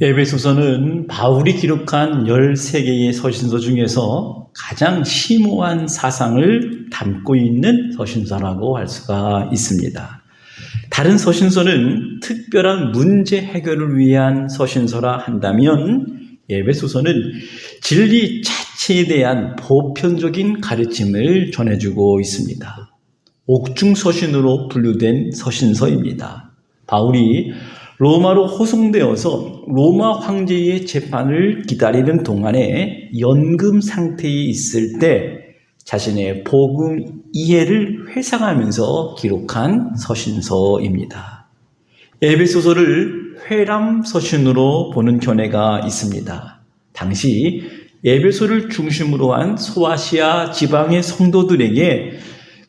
에베소서는 바울이 기록한 13개의 서신서 중에서 가장 심오한 사상을 담고 있는 서신서라고 할 수가 있습니다. 다른 서신서는 특별한 문제 해결을 위한 서신서라 한다면 에베소서는 진리 자체에 대한 보편적인 가르침을 전해주고 있습니다. 옥중서신으로 분류된 서신서입니다. 바울이 로마로 호송되어서 로마 황제의 재판을 기다리는 동안에 연금 상태에 있을 때 자신의 복음 이해를 회상하면서 기록한 서신서입니다. 에베소서를 회람 서신으로 보는 견해가 있습니다. 당시 에베소를 중심으로 한 소아시아 지방의 성도들에게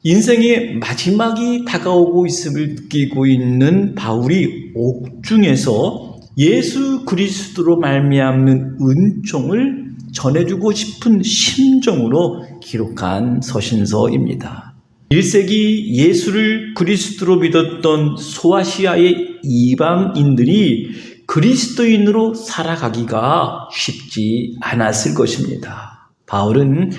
인생의 마지막이 다가오고 있음을 느끼고 있는 바울이 옥중에서 예수 그리스도로 말미암는 은총을 전해주고 싶은 심정으로 기록한 서신서입니다. 1세기 예수를 그리스도로 믿었던 소아시아의 이방인들이 그리스도인으로 살아가기가 쉽지 않았을 것입니다. 바울은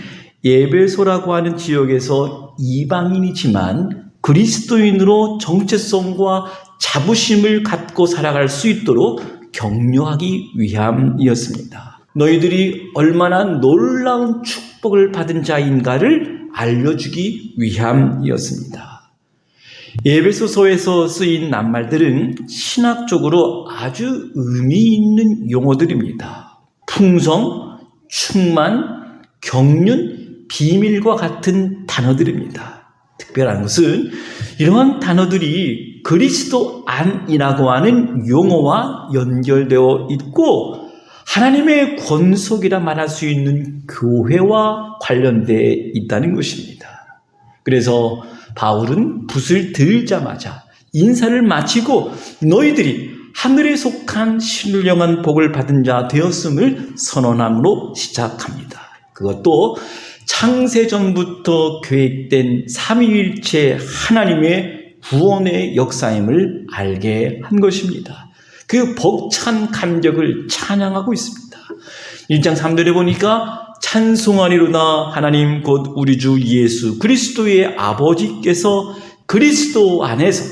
에베소라고 하는 지역에서 이방인이지만 그리스도인으로 정체성과 자부심을 갖고 살아갈 수 있도록 격려하기 위함이었습니다. 너희들이 얼마나 놀라운 축복을 받은 자인가를 알려주기 위함이었습니다. 에베소서에서 쓰인 낱말들은 신학적으로 아주 의미 있는 용어들입니다. 풍성, 충만, 경륜, 비밀과 같은 단어들입니다. 특별한 것은 이러한 단어들이 그리스도 안이라고 하는 용어와 연결되어 있고 하나님의 권속이라 말할 수 있는 교회와 관련되어 있다는 것입니다. 그래서 바울은 붓을 들자마자 인사를 마치고 너희들이 하늘에 속한 신령한 복을 받은 자 되었음을 선언함으로 시작합니다. 그것도 창세전부터 계획된 삼위일체 하나님의 구원의 역사임을 알게 한 것입니다. 그 벅찬 감격을 찬양하고 있습니다. 1장 3절에 보니까 찬송하리로다 하나님 곧 우리 주 예수 그리스도의 아버지께서 그리스도 안에서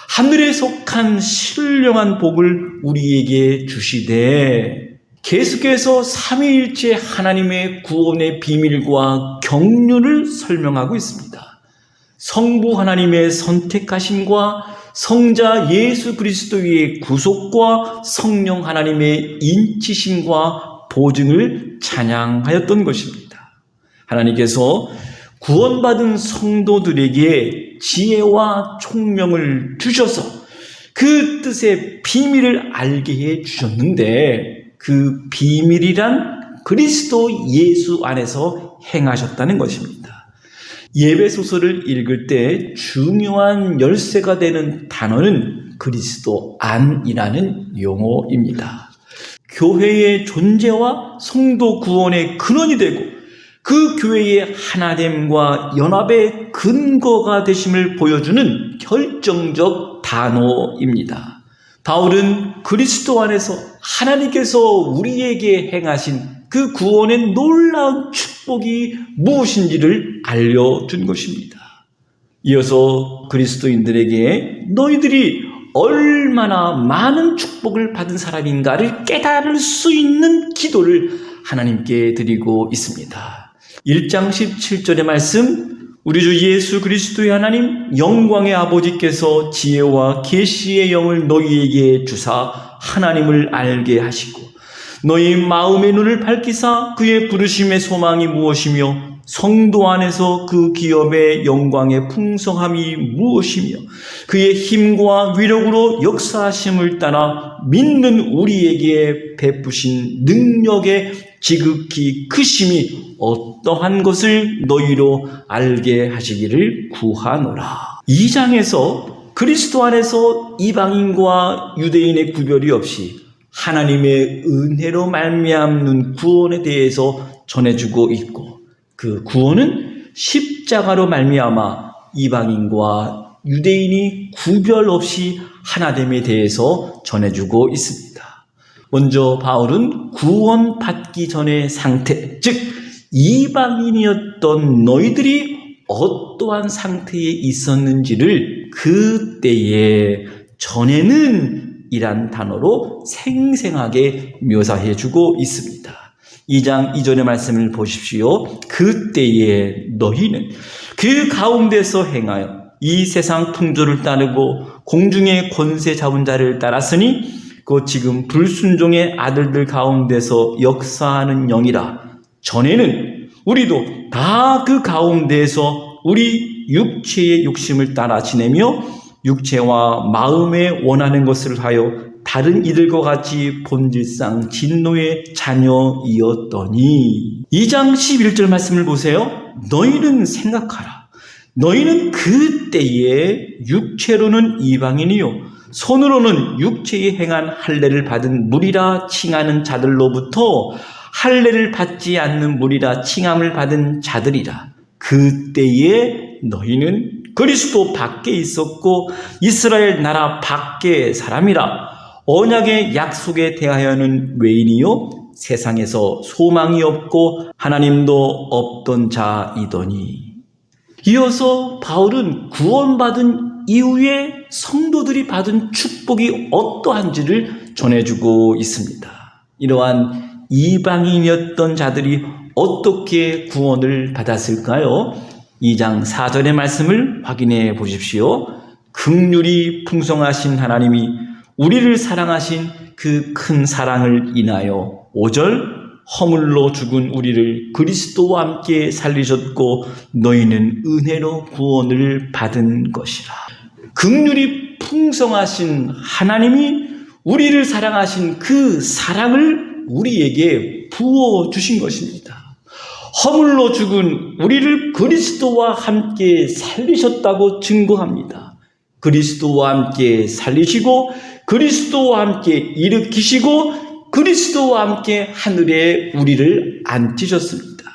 하늘에 속한 신령한 복을 우리에게 주시되 계속해서 삼위일체 하나님의 구원의 비밀과 경륜을 설명하고 있습니다. 성부 하나님의 선택하심과 성자 예수 그리스도의 구속과 성령 하나님의 인치심과 보증을 찬양하였던 것입니다. 하나님께서 구원받은 성도들에게 지혜와 총명을 주셔서 그 뜻의 비밀을 알게 해 주셨는데 그 비밀이란 그리스도 예수 안에서 행하셨다는 것입니다. 예배소서를 읽을 때 중요한 열쇠가 되는 단어는 그리스도 안이라는 용어입니다. 교회의 존재와 성도 구원의 근원이 되고 그 교회의 하나됨과 연합의 근거가 되심을 보여주는 결정적 단어입니다. 바울은 그리스도 안에서 하나님께서 우리에게 행하신 그 구원의 놀라운 축복이 무엇인지를 알려준 것입니다. 이어서 그리스도인들에게 너희들이 얼마나 많은 축복을 받은 사람인가를 깨달을 수 있는 기도를 하나님께 드리고 있습니다. 1장 17절의 말씀, 우리 주 예수 그리스도의 하나님 영광의 아버지께서 지혜와 계시의 영을 너희에게 주사 하나님을 알게 하시고 너희 마음의 눈을 밝히사 그의 부르심의 소망이 무엇이며 성도 안에서 그 기업의 영광의 풍성함이 무엇이며 그의 힘과 위력으로 역사하심을 따라 믿는 우리에게 베푸신 능력의 지극히 크심이 어떠한 것을 너희로 알게 하시기를 구하노라. 2장에서 그리스도 안에서 이방인과 유대인의 구별이 없이 하나님의 은혜로 말미암는 구원에 대해서 전해주고 있고 그 구원은 십자가로 말미암아 이방인과 유대인이 구별 없이 하나됨에 대해서 전해주고 있습니다. 먼저 바울은 구원받기 전의 상태, 즉 이방인이었던 너희들이 어떠한 상태에 있었는지를 그때에 전에는 이란 단어로 생생하게 묘사해주고 있습니다. 2장 2절의 말씀을 보십시오. 그때에 너희는 그 가운데서 행하여 이 세상 풍조를 따르고 공중의 권세 잡은 자를 따랐으니 곧 지금 불순종의 아들들 가운데서 역사하는 영이라. 전에는 우리도 다 그 가운데에서 우리 육체의 욕심을 따라 지내며 육체와 마음에 원하는 것을 하여 다른 이들과 같이 본질상 진노의 자녀이었더니. 2장 11절 말씀을 보세요. 너희는 생각하라. 너희는 그때에 육체로는 이방인이요 손으로는 육체에 행한 할례를 받은 무리라 칭하는 자들로부터 할례를 받지 않는 무리라 칭함을 받은 자들이라. 그때에 너희는 그리스도 밖에 있었고 이스라엘 나라 밖의 사람이라. 언약의 약속에 대하여는 외인이요 세상에서 소망이 없고 하나님도 없던 자이더니. 이어서 바울은 구원받은 이후에 성도들이 받은 축복이 어떠한지를 전해주고 있습니다. 이러한 이방인이었던 자들이 어떻게 구원을 받았을까요? 2장 4절의 말씀을 확인해 보십시오. 긍휼이 풍성하신 하나님이 우리를 사랑하신 그 큰 사랑을 인하여 5절 허물로 죽은 우리를 그리스도와 함께 살리셨고 너희는 은혜로 구원을 받은 것이라. 긍휼이 풍성하신 하나님이 우리를 사랑하신 그 사랑을 우리에게 부어주신 것입니다. 허물로 죽은 우리를 그리스도와 함께 살리셨다고 증거합니다. 그리스도와 함께 살리시고 그리스도와 함께 일으키시고 그리스도와 함께 하늘에 우리를 앉히셨습니다.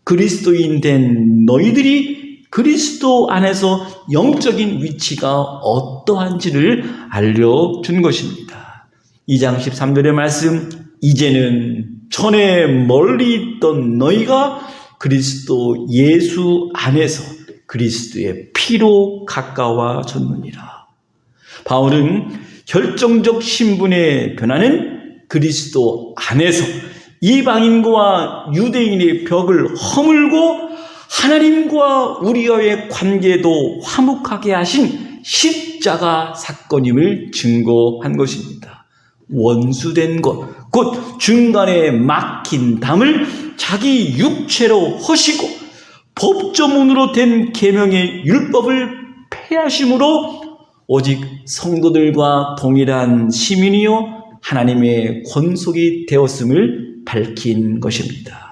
그리스도인 된 너희들이 그리스도 안에서 영적인 위치가 어떠한지를 알려준 것입니다. 2장 13절의 말씀, 이제는 전에 멀리 있던 너희가 그리스도 예수 안에서 그리스도의 피로 가까워졌느니라. 바울은 결정적 신분의 변화는 그리스도 안에서 이방인과 유대인의 벽을 허물고 하나님과 우리와의 관계도 화목하게 하신 십자가 사건임을 증거한 것입니다. 원수된 것, 곧 중간에 막힌 담을 자기 육체로 허시고 법조문으로 된 계명의 율법을 폐하심으로 오직 성도들과 동일한 시민이요 하나님의 권속이 되었음을 밝힌 것입니다.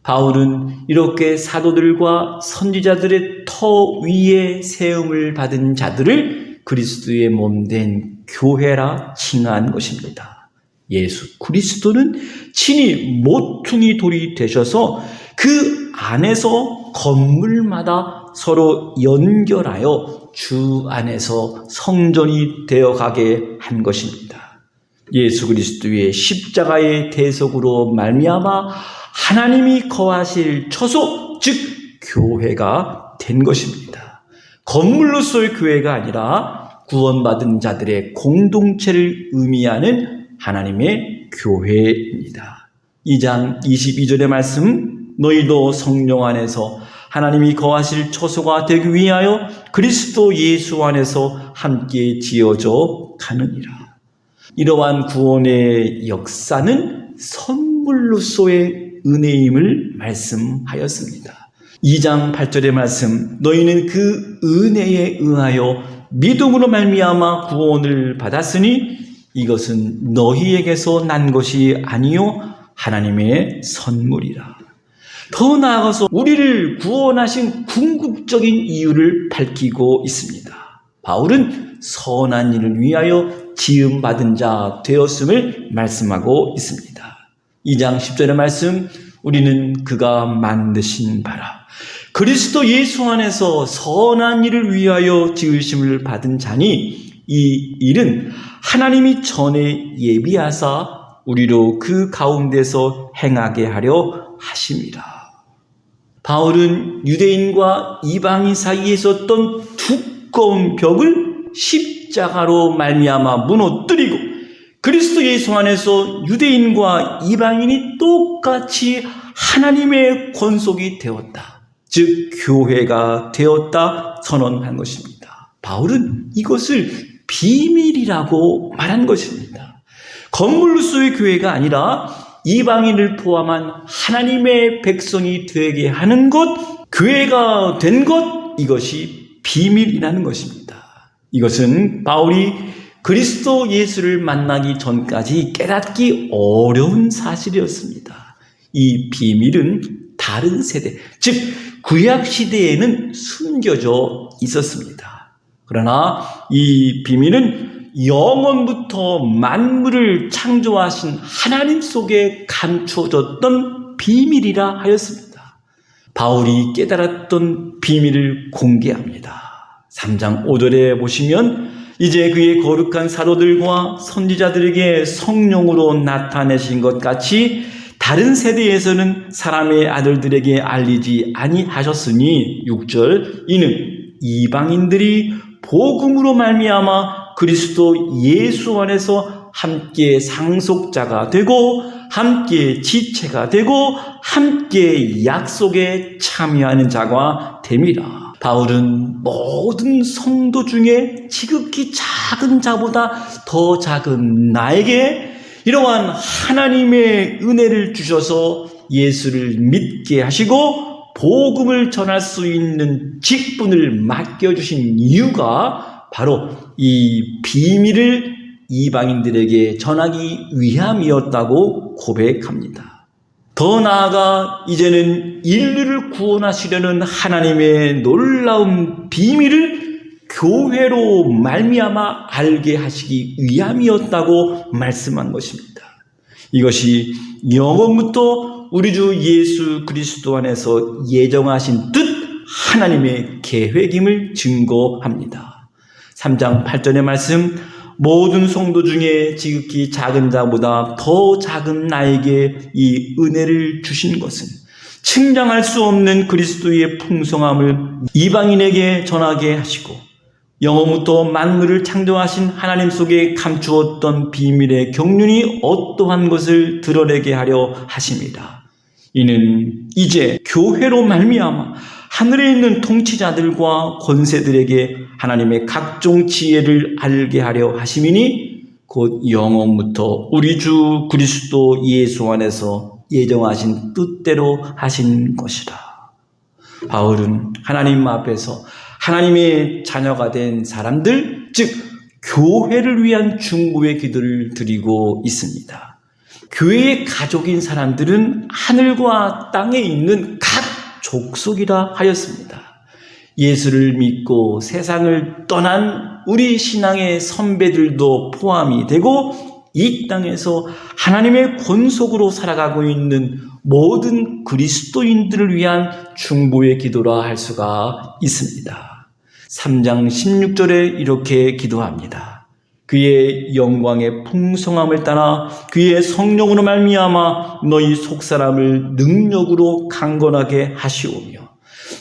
바울은 이렇게 사도들과 선지자들의 터 위에 세움을 받은 자들을 그리스도의 몸된 교회라 칭한 것입니다. 예수 그리스도는 친히 모퉁이 돌이 되셔서 그 안에서 건물마다 서로 연결하여 주 안에서 성전이 되어가게 한 것입니다. 예수 그리스도의 십자가의 대속으로 말미암아 하나님이 거하실 처소, 즉 교회가 된 것입니다. 건물로서의 교회가 아니라 구원받은 자들의 공동체를 의미하는 하나님의 교회입니다. 2장 22절의 말씀, 너희도 성령 안에서 하나님이 거하실 처소가 되기 위하여 그리스도 예수 안에서 함께 지어져 가느니라. 이러한 구원의 역사는 선물로서의 은혜임을 말씀하였습니다. 2장 8절의 말씀, 너희는 그 은혜에 의하여 믿음으로 말미암아 구원을 받았으니 이것은 너희에게서 난 것이 아니요 하나님의 선물이라. 더 나아가서 우리를 구원하신 궁극적인 이유를 밝히고 있습니다. 바울은 선한 일을 위하여 지음받은 자 되었음을 말씀하고 있습니다. 2장 10절의 말씀, 우리는 그가 만드신 바라 그리스도 예수 안에서 선한 일을 위하여 지으심을 받은 자니 이 일은 하나님이 전에 예비하사 우리로 그 가운데서 행하게 하려 하심이라. 바울은 유대인과 이방인 사이에 있었던 두꺼운 벽을 십자가로 말미암아 무너뜨리고 그리스도 예수 안에서 유대인과 이방인이 똑같이 하나님의 권속이 되었다. 즉 교회가 되었다 선언한 것입니다. 바울은 이것을 비밀이라고 말한 것입니다. 건물로서의 교회가 아니라 이방인을 포함한 하나님의 백성이 되게 하는 것, 교회가 된 것, 이것이 비밀이라는 것입니다. 이것은 바울이 그리스도 예수를 만나기 전까지 깨닫기 어려운 사실이었습니다. 이 비밀은 다른 세대, 즉 구약 시대에는 숨겨져 있었습니다. 그러나 이 비밀은 영원부터 만물을 창조하신 하나님 속에 감춰졌던 비밀이라 하였습니다. 바울이 깨달았던 비밀을 공개합니다. 3장 5절에 보시면 이제 그의 거룩한 사도들과 선지자들에게 성령으로 나타내신 것 같이 다른 세대에서는 사람의 아들들에게 알리지 아니하셨으니 6절 이는 이방인들이 복음으로 말미암아 그리스도 예수 안에서 함께 상속자가 되고 함께 지체가 되고 함께 약속에 참여하는 자가 됨이라. 바울은 모든 성도 중에 지극히 작은 자보다 더 작은 나에게 이러한 하나님의 은혜를 주셔서 예수를 믿게 하시고 복음을 전할 수 있는 직분을 맡겨주신 이유가 바로 이 비밀을 이방인들에게 전하기 위함이었다고 고백합니다. 더 나아가 이제는 인류를 구원하시려는 하나님의 놀라운 비밀을 교회로 말미암아 알게 하시기 위함이었다고 말씀한 것입니다. 이것이 영원부터 우리 주 예수 그리스도 안에서 예정하신 뜻 하나님의 계획임을 증거합니다. 3장 8절의 말씀, 모든 성도 중에 지극히 작은 자보다 더 작은 나에게 이 은혜를 주신 것은 측량할 수 없는 그리스도의 풍성함을 이방인에게 전하게 하시고 영원부터 만물을 창조하신 하나님 속에 감추었던 비밀의 경륜이 어떠한 것을 드러내게 하려 하십니다. 이는 이제 교회로 말미암아 하늘에 있는 통치자들과 권세들에게 하나님의 각종 지혜를 알게 하려 하심이니 곧 영원부터 우리 주 그리스도 예수 안에서 예정하신 뜻대로 하신 것이라. 바울은 하나님 앞에서 하나님의 자녀가 된 사람들, 즉 교회를 위한 중보의 기도를 드리고 있습니다. 교회의 가족인 사람들은 하늘과 땅에 있는 각 족속이라 하였습니다. 예수를 믿고 세상을 떠난 우리 신앙의 선배들도 포함이 되고 이 땅에서 하나님의 권속으로 살아가고 있는 모든 그리스도인들을 위한 중보의 기도라 할 수가 있습니다. 3장 16절에 이렇게 기도합니다. 그의 영광의 풍성함을 따라 그의 성령으로 말미암아 너희 속사람을 능력으로 강건하게 하시오며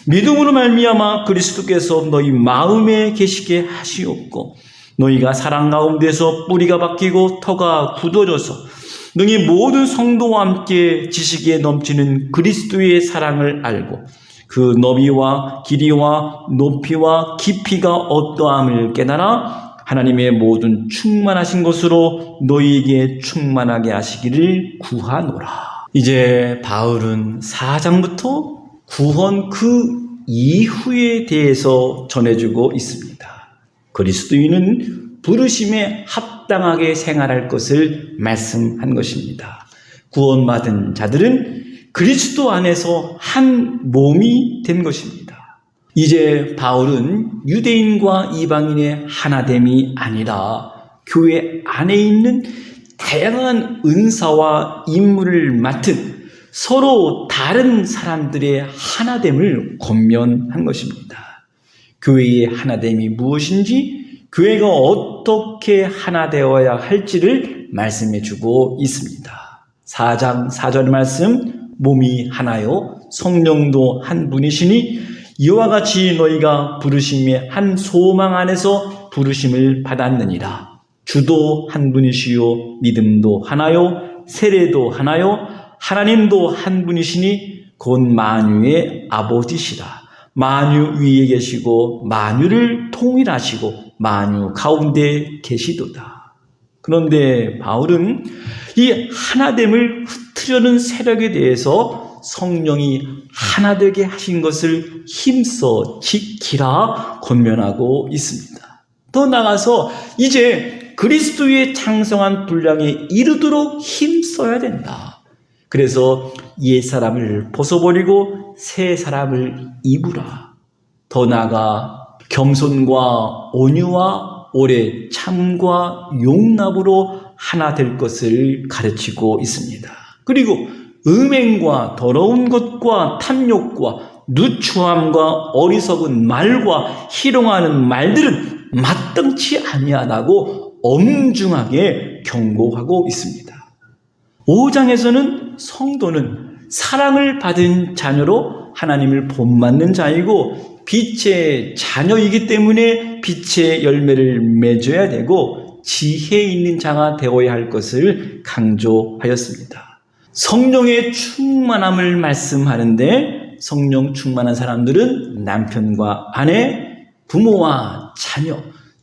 믿음으로 말미암아 그리스도께서 너희 마음에 계시게 하시옵고 너희가 사랑 가운데서 뿌리가 박히고 터가 굳어져서 능히 모든 성도와 함께 지식에 넘치는 그리스도의 사랑을 알고 그 너비와 길이와 높이와 깊이가 어떠함을 깨달아 하나님의 모든 충만하신 것으로 너희에게 충만하게 하시기를 구하노라. 이제 바울은 4장부터 구원 그 이후에 대해서 전해주고 있습니다. 그리스도인은 부르심에 합당하게 생활할 것을 말씀한 것입니다. 구원받은 자들은 그리스도 안에서 한 몸이 된 것입니다. 이제 바울은 유대인과 이방인의 하나됨이 아니라 교회 안에 있는 다양한 은사와 임무를 맡은 서로 다른 사람들의 하나됨을 권면한 것입니다. 교회의 하나됨이 무엇인지 교회가 어떻게 하나 되어야 할지를 말씀해 주고 있습니다. 4장 4절의 말씀, 몸이 하나요 성령도 한 분이시니 이와 같이 너희가 부르심의 한 소망 안에서 부르심을 받았느니라. 주도 한 분이시요 믿음도 하나요 세례도 하나요 하나님도 한 분이시니 곧 만유의 아버지시라. 만유 위에 계시고 만유를 통일하시고 만유 가운데 계시도다. 그런데 바울은 이 하나됨을 흩트려는 세력에 대해서 성령이 하나되게 하신 것을 힘써 지키라 권면하고 있습니다. 더 나아가서 이제 그리스도의 장성한 분량에 이르도록 힘써야 된다. 그래서 옛사람을 벗어버리고 새 사람을 입으라. 더 나아가 겸손과 온유와 오래 참과 용납으로 하나 될 것을 가르치고 있습니다. 그리고 음행과 더러운 것과 탐욕과 누추함과 어리석은 말과 희롱하는 말들은 마땅치 아니하다고 엄중하게 경고하고 있습니다. 5장에서는 성도는 사랑을 받은 자녀로 하나님을 본받는 자이고 빛의 자녀이기 때문에 빛의 열매를 맺어야 되고 지혜 있는 자가 되어야 할 것을 강조하였습니다. 성령의 충만함을 말씀하는데 성령 충만한 사람들은 남편과 아내, 부모와 자녀,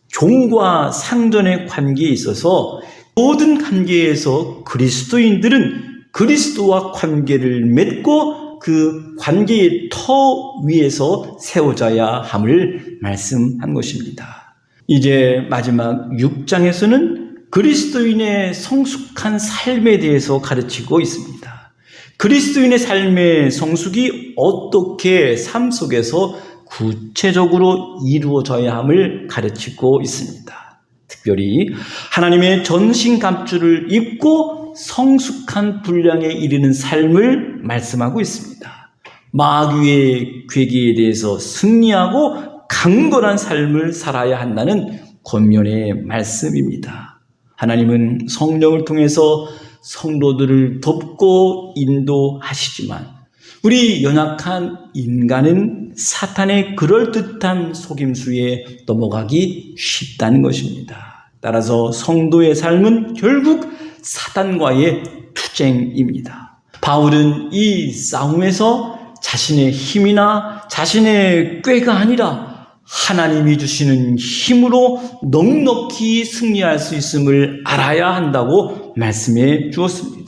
종과 상전의 관계에 있어서 모든 관계에서 그리스도인들은 그리스도와 관계를 맺고 그 관계의 터 위에서 세워져야 함을 말씀한 것입니다. 이제 마지막 6장에서는 그리스도인의 성숙한 삶에 대해서 가르치고 있습니다. 그리스도인의 삶의 성숙이 어떻게 삶 속에서 구체적으로 이루어져야 함을 가르치고 있습니다. 특별히 하나님의 전신갑주를 입고 성숙한 분량에 이르는 삶을 말씀하고 있습니다. 마귀의 괴계에 대해서 승리하고 강건한 삶을 살아야 한다는 권면의 말씀입니다. 하나님은 성령을 통해서 성도들을 돕고 인도하시지만 우리 연약한 인간은 사탄의 그럴듯한 속임수에 넘어가기 쉽다는 것입니다. 따라서 성도의 삶은 결국 사탄과의 투쟁입니다. 바울은 이 싸움에서 자신의 힘이나 자신의 꾀가 아니라 하나님이 주시는 힘으로 넉넉히 승리할 수 있음을 알아야 한다고 말씀해 주었습니다.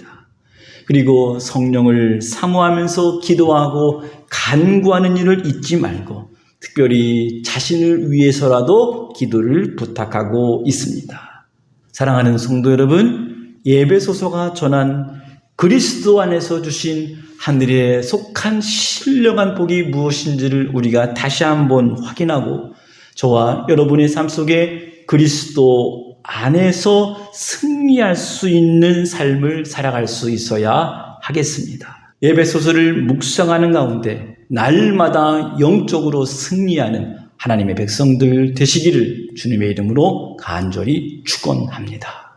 그리고 성령을 사모하면서 기도하고 간구하는 일을 잊지 말고 특별히 자신을 위해서라도 기도를 부탁하고 있습니다. 사랑하는 성도 여러분, 에베소서가 전한 그리스도 안에서 주신 하늘에 속한 신령한 복이 무엇인지를 우리가 다시 한번 확인하고 저와 여러분의 삶 속에 그리스도 안에서 승리할 수 있는 삶을 살아갈 수 있어야 하겠습니다. 에베소서를 묵상하는 가운데 날마다 영적으로 승리하는 하나님의 백성들 되시기를 주님의 이름으로 간절히 축원합니다.